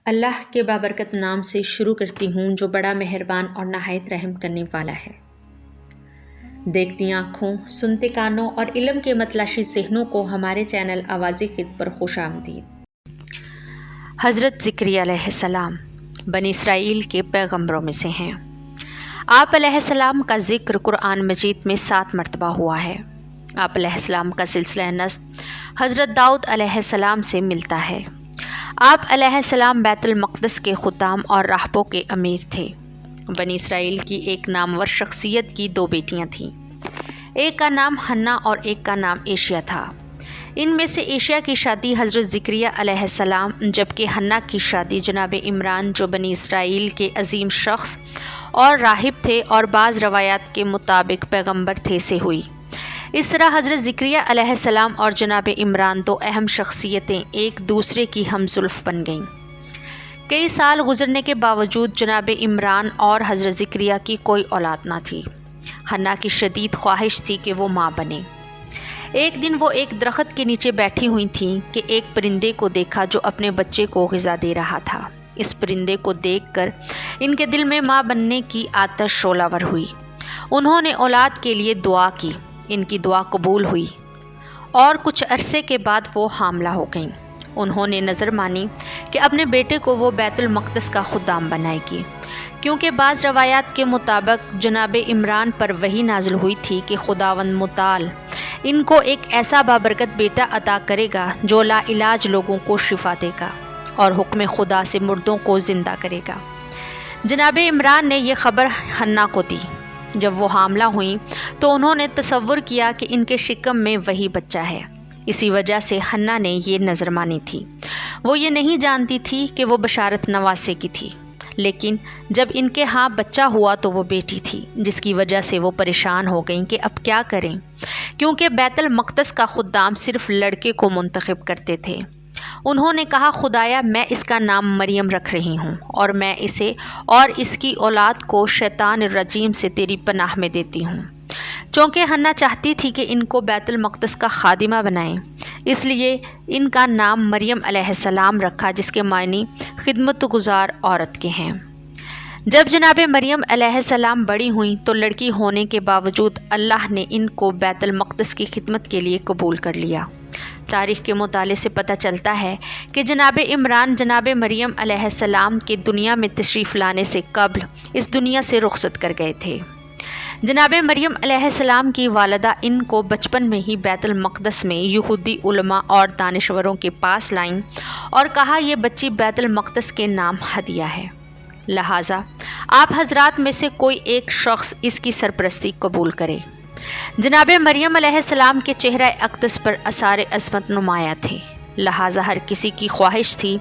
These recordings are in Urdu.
اللہ کے بابرکت نام سے شروع کرتی ہوں جو بڑا مہربان اور نہایت رحم کرنے والا ہے۔ دیکھتی آنکھوں، سنتے کانوں اور علم کے متلاشی ذہنوں کو ہمارے چینل آواز خط پر خوش آمدید۔ حضرت زکریا علیہ السلام بنی اسرائیل کے پیغمبروں میں سے ہیں۔ آپ علیہ السلام کا ذکر قرآن مجید میں 7 مرتبہ ہوا ہے۔ آپ علیہ السلام کا سلسلہ نسب حضرت داؤد علیہ السلام سے ملتا ہے۔ آپ علیہ السلام بیت المقدس کے خدام اور راہبوں کے امیر تھے۔ بنی اسرائیل کی ایک نامور شخصیت کی 2 بیٹیاں تھیں۔ ایک کا نام حنا اور ایک کا نام ایشیا تھا۔ ان میں سے ایشیا کی شادی حضرت زکریا علیہ السلام جبکہ حنا کی شادی جناب عمران جو بنی اسرائیل کے عظیم شخص اور راہب تھے اور بعض روایات کے مطابق پیغمبر تھے سے ہوئی۔ اس طرح حضرت زکریا علیہ السلام اور جناب عمران 2 اہم شخصیتیں ایک دوسرے کی ہمزلف بن گئیں۔ کئی سال گزرنے کے باوجود جناب عمران اور حضرت زکریا کی کوئی اولاد نہ تھی۔ حنا کی شدید خواہش تھی کہ وہ ماں بنے۔ ایک دن وہ ایک درخت کے نیچے بیٹھی ہوئی تھیں کہ ایک پرندے کو دیکھا جو اپنے بچے کو غذا دے رہا تھا۔ اس پرندے کو دیکھ کر ان کے دل میں ماں بننے کی آتش شعلہ ور ہوئی۔ انہوں نے اولاد کے لیے دعا کی۔ ان کی دعا قبول ہوئی اور کچھ عرصے کے بعد وہ حاملہ ہو گئیں۔ انہوں نے نظر مانی کہ اپنے بیٹے کو وہ بیت المقدس کا خدام بنائے گی، کیونکہ بعض روایات کے مطابق جناب عمران پر وحی نازل ہوئی تھی کہ خداوند متعال ان کو ایک ایسا بابرکت بیٹا عطا کرے گا جو لا علاج لوگوں کو شفا دے گا اور حکم خدا سے مردوں کو زندہ کرے گا۔ جناب عمران نے یہ خبر حنا کو دی۔ جب وہ حاملہ ہوئیں تو انہوں نے تصور کیا کہ ان کے شکم میں وہی بچہ ہے۔ اسی وجہ سے حنا نے یہ نظر مانی تھی۔ وہ یہ نہیں جانتی تھی کہ وہ بشارت نواسے کی تھی، لیکن جب ان کے ہاں بچہ ہوا تو وہ بیٹی تھی، جس کی وجہ سے وہ پریشان ہو گئیں کہ اب کیا کریں، کیونکہ بیت المقدس کا خدام صرف لڑکے کو منتخب کرتے تھے۔ انہوں نے کہا، خدایا میں اس کا نام مریم رکھ رہی ہوں اور میں اسے اور اس کی اولاد کو شیطان الرجیم سے تیری پناہ میں دیتی ہوں۔ چونکہ حنا چاہتی تھی کہ ان کو بیت المقدس کا خادمہ بنائیں، اس لیے ان کا نام مریم علیہ السلام رکھا، جس کے معنی خدمت گزار عورت کے ہیں۔ جب جناب مریم علیہ السلام بڑی ہوئیں تو لڑکی ہونے کے باوجود اللہ نے ان کو بیت المقدس کی خدمت کے لیے قبول کر لیا۔ تاریخ کے مطالعے سے پتہ چلتا ہے کہ جناب عمران جناب مریم علیہ السلام کے دنیا میں تشریف لانے سے قبل اس دنیا سے رخصت کر گئے تھے۔ جناب مریم علیہ السلام کی والدہ ان کو بچپن میں ہی بیت المقدس میں یہودی علماء اور دانشوروں کے پاس لائیں اور کہا یہ بچی بیت المقدس کے نام ہدیہ ہے، لہٰذا آپ حضرات میں سے کوئی ایک شخص اس کی سرپرستی قبول کرے۔ جناب مریم علیہ السلام کے چہرہ اقدس پر آثار عظمت نمایاں تھے، لہٰذا ہر کسی کی خواہش تھی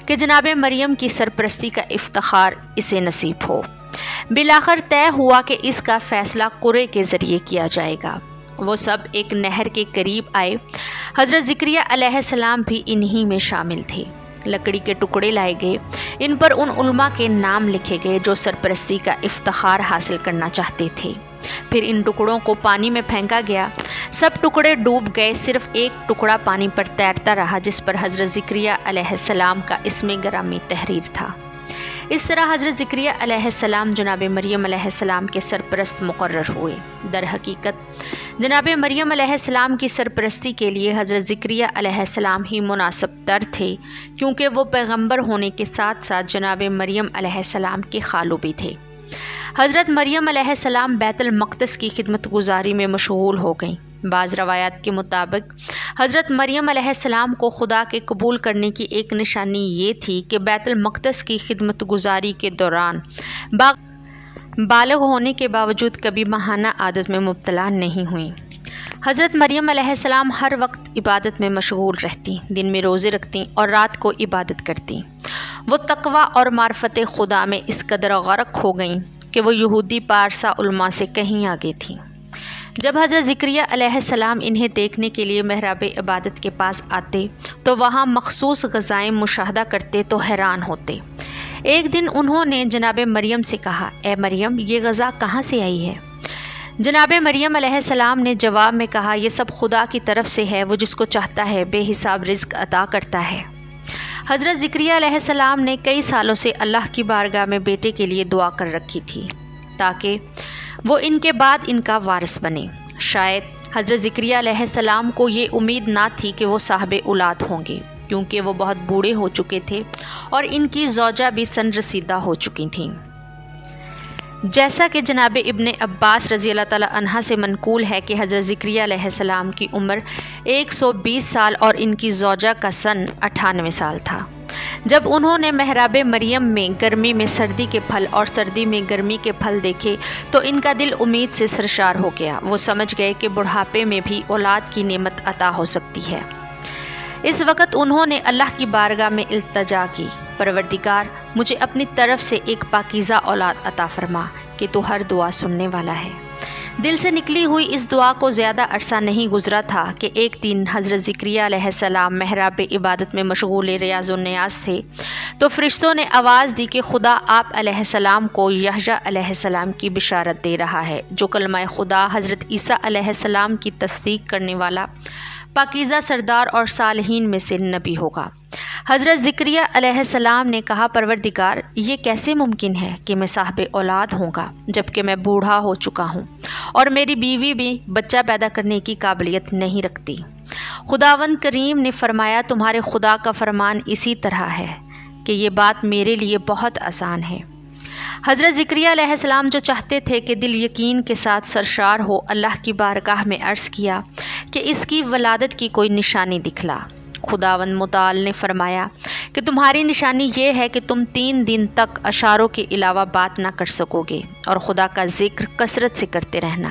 کہ جناب مریم کی سرپرستی کا افتخار اسے نصیب ہو۔ بالآخر طے ہوا کہ اس کا فیصلہ قرعے کے ذریعے کیا جائے گا۔ وہ سب ایک نہر کے قریب آئے۔ حضرت زکریا علیہ السلام بھی انہی میں شامل تھے۔ لکڑی کے ٹکڑے لائے گئے، ان پر ان علماء کے نام لکھے گئے جو سرپرستی کا افتخار حاصل کرنا چاہتے تھے۔ پھر ان ٹکڑوں کو پانی میں پھینکا گیا۔ سب ٹکڑے ڈوب گئے، صرف ایک ٹکڑا پانی پر تیرتا رہا جس پر حضرت زکریا علیہ السلام کا اسم گرامی تحریر تھا۔ اس طرح حضرت زکریا علیہ السلام جناب مریم علیہ السلام کے سرپرست مقرر ہوئے۔ در حقیقت جناب مریم علیہ السلام کی سرپرستی کے لیے حضرت زکریا علیہ السلام ہی مناسب تر تھے، کیونکہ وہ پیغمبر ہونے کے ساتھ ساتھ جناب مریم علیہ السلام کے خالو بھی تھے۔ حضرت مریم علیہ السلام بیت المقدس کی خدمت گزاری میں مشغول ہو گئیں۔ بعض روایات کے مطابق حضرت مریم علیہ السلام کو خدا کے قبول کرنے کی ایک نشانی یہ تھی کہ بیت المقدس کی خدمت گزاری کے دوران بالغ ہونے کے باوجود کبھی ماہانہ عادت میں مبتلا نہیں ہوئیں۔ حضرت مریم علیہ السلام ہر وقت عبادت میں مشغول رہتی، دن میں روزے رکھتیں اور رات کو عبادت کرتیں۔ وہ تقویٰ اور معرفت خدا میں اس قدر غرق ہو گئیں کہ وہ یہودی پارسا علماء سے کہیں آگے تھیں۔ جب حضرت زکریا علیہ السلام انہیں دیکھنے کے لیے محراب عبادت کے پاس آتے تو وہاں مخصوص غذائیں مشاہدہ کرتے تو حیران ہوتے۔ ایک دن انہوں نے جناب مریم سے کہا، اے مریم، یہ غذا کہاں سے آئی ہے؟ جناب مریم علیہ السلام نے جواب میں کہا، یہ سب خدا کی طرف سے ہے، وہ جس کو چاہتا ہے بے حساب رزق عطا کرتا ہے۔ حضرت زکریا علیہ السلام نے کئی سالوں سے اللہ کی بارگاہ میں بیٹے کے لیے دعا کر رکھی تھی تاکہ وہ ان کے بعد ان کا وارث بنے۔ شاید حضرت زکریا علیہ السلام کو یہ امید نہ تھی کہ وہ صاحب اولاد ہوں گے، کیونکہ وہ بہت بوڑھے ہو چکے تھے اور ان کی زوجہ بھی سن رسیدہ ہو چکی تھیں۔ جیسا کہ جناب ابن عباس رضی اللہ تعالیٰ عنہ سے منقول ہے کہ حضرت زکریا علیہ السلام کی عمر 120 سال اور ان کی زوجہ کا سن 98 سال تھا۔ جب انہوں نے محراب مریم میں گرمی میں سردی کے پھل اور سردی میں گرمی کے پھل دیکھے تو ان کا دل امید سے سرشار ہو گیا۔ وہ سمجھ گئے کہ بڑھاپے میں بھی اولاد کی نعمت عطا ہو سکتی ہے۔ اس وقت انہوں نے اللہ کی بارگاہ میں التجا کی، پروردگار مجھے اپنی طرف سے ایک پاکیزہ اولاد عطا فرما کہ تو ہر دعا سننے والا ہے۔ دل سے نکلی ہوئی اس دعا کو زیادہ عرصہ نہیں گزرا تھا کہ ایک دن حضرت زکریا علیہ السلام محراب عبادت میں مشغول ریاض النیاز تھے تو فرشتوں نے آواز دی کہ خدا آپ علیہ السلام کو یحییٰ علیہ السلام کی بشارت دے رہا ہے، جو کلمہ خدا حضرت عیسیٰ علیہ السلام کی تصدیق کرنے والا پاکیزہ سردار اور صالحین میں سے نبی ہوگا۔ حضرت زکریا علیہ السلام نے کہا، پروردگار یہ کیسے ممکن ہے کہ میں صاحب اولاد ہوں گا جبکہ میں بوڑھا ہو چکا ہوں اور میری بیوی بھی بچہ پیدا کرنے کی قابلیت نہیں رکھتی۔ خداوند کریم نے فرمایا، تمہارے خدا کا فرمان اسی طرح ہے کہ یہ بات میرے لیے بہت آسان ہے۔ حضرت زکریا علیہ السلام جو چاہتے تھے کہ دل یقین کے ساتھ سرشار ہو، اللہ کی بارگاہ میں عرض کیا کہ اس کی ولادت کی کوئی نشانی دکھلا۔ خداوند متعال نے فرمایا کہ تمہاری نشانی یہ ہے کہ تم 3 دن تک اشاروں کے علاوہ بات نہ کر سکو گے اور خدا کا ذکر کثرت سے کرتے رہنا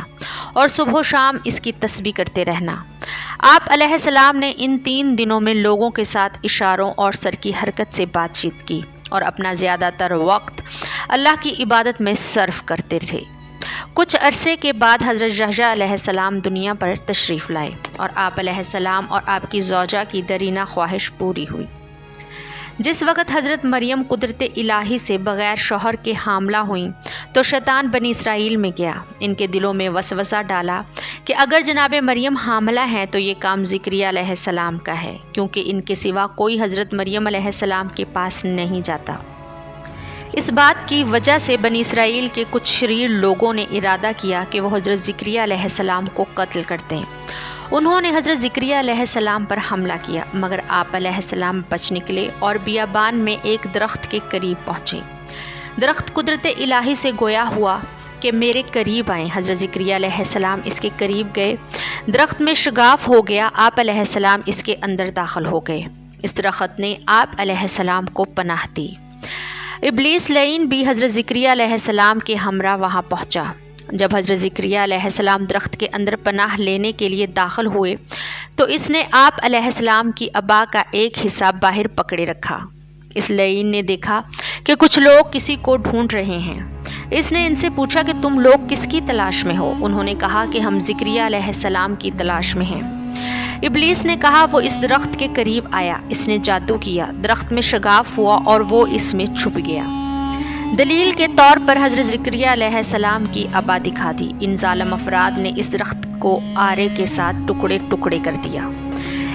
اور صبح و شام اس کی تسبیح کرتے رہنا۔ آپ علیہ السلام نے ان 3 دنوں میں لوگوں کے ساتھ اشاروں اور سر کی حرکت سے بات چیت کی اور اپنا زیادہ تر وقت اللہ کی عبادت میں صرف کرتے تھے۔ کچھ عرصے کے بعد حضرت یحییٰ علیہ السلام دنیا پر تشریف لائے اور آپ علیہ السلام اور آپ کی زوجہ کی درینہ خواہش پوری ہوئی۔ جس وقت حضرت مریم قدرت الہی سے بغیر شوہر کے حاملہ ہوئیں تو شیطان بنی اسرائیل میں گیا، ان کے دلوں میں وسوسہ ڈالا کہ اگر جناب مریم حاملہ ہیں تو یہ کام زکریا علیہ السلام کا ہے، کیونکہ ان کے سوا کوئی حضرت مریم علیہ السلام کے پاس نہیں جاتا۔ اس بات کی وجہ سے بنی اسرائیل کے کچھ شریر لوگوں نے ارادہ کیا کہ وہ حضرت زکریا علیہ السلام کو قتل کر دیں۔ انہوں نے حضرت زکریا علیہ السلام پر حملہ کیا، مگر آپ علیہ السلام بچ نکلے اور بیابان میں ایک درخت کے قریب پہنچے۔ درخت قدرت الہی سے گویا ہوا کہ میرے قریب آئیں۔ حضرت زکریا علیہ السلام اس کے قریب گئے، درخت میں شگاف ہو گیا، آپ علیہ السلام اس کے اندر داخل ہو گئے۔ اس درخت نے آپ علیہ السلام کو پناہ دی۔ ابلیس لعین بھی حضرت زکریا علیہ السلام کے ہمراہ وہاں پہنچا۔ جب حضرت زکریا علیہ السلام درخت کے اندر پناہ لینے کے لیے داخل ہوئے تو اس نے آپ علیہ السلام کی عبا کا ایک حصہ باہر پکڑے رکھا۔ اس لعین نے دیکھا کہ کچھ لوگ کسی کو ڈھونڈ رہے ہیں۔ اس نے ان سے پوچھا کہ تم لوگ کس کی تلاش میں ہو؟ انہوں نے کہا کہ ہم زکریا علیہ السلام کی تلاش میں ہیں۔ ابلیس نے کہا، وہ اس درخت کے قریب آیا، اس نے جادو کیا، درخت میں شگاف ہوا اور وہ اس میں چھپ گیا۔ دلیل کے طور پر حضرت زکریا علیہ السلام کی عبا دکھا دی۔ ان ظالم افراد نے اس درخت کو آرے کے ساتھ ٹکڑے ٹکڑے کر دیا۔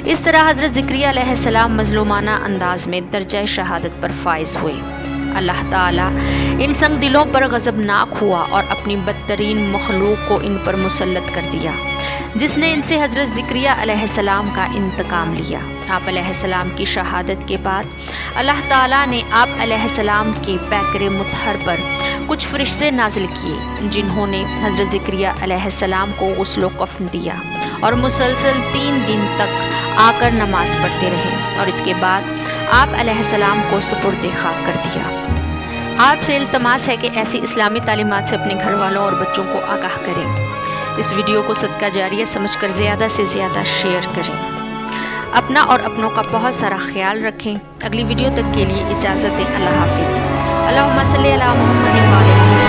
اس طرح حضرت زکریا علیہ السلام مظلومانہ انداز میں درجہ شہادت پر فائز ہوئے۔ اللہ تعالیٰ ان سنگ دلوں پر غضبناک ہوا اور اپنی بدترین مخلوق کو ان پر مسلط کر دیا، جس نے ان سے حضرت زکریا علیہ السلام کا انتقام لیا۔ آپ علیہ السلام کی شہادت کے بعد اللہ تعالیٰ نے آپ علیہ السلام کے پیکر مطہر پر کچھ فرشتے نازل کیے، جنہوں نے حضرت زکریا علیہ السلام کو غسل و کفن دیا اور مسلسل 3 دن تک آ کر نماز پڑھتے رہے، اور اس کے بعد آپ علیہ السلام کو سپرد خاک کر دیا۔ آپ سے التماس ہے کہ ایسی اسلامی تعلیمات سے اپنے گھر والوں اور بچوں کو آگاہ کریں۔ اس ویڈیو کو صدقہ جاریہ سمجھ کر زیادہ سے زیادہ شیئر کریں۔ اپنا اور اپنوں کا بہت سارا خیال رکھیں۔ اگلی ویڈیو تک کے لیے اجازت دیں۔ اللہ حافظ۔ اللہم صلی علی محمد و علی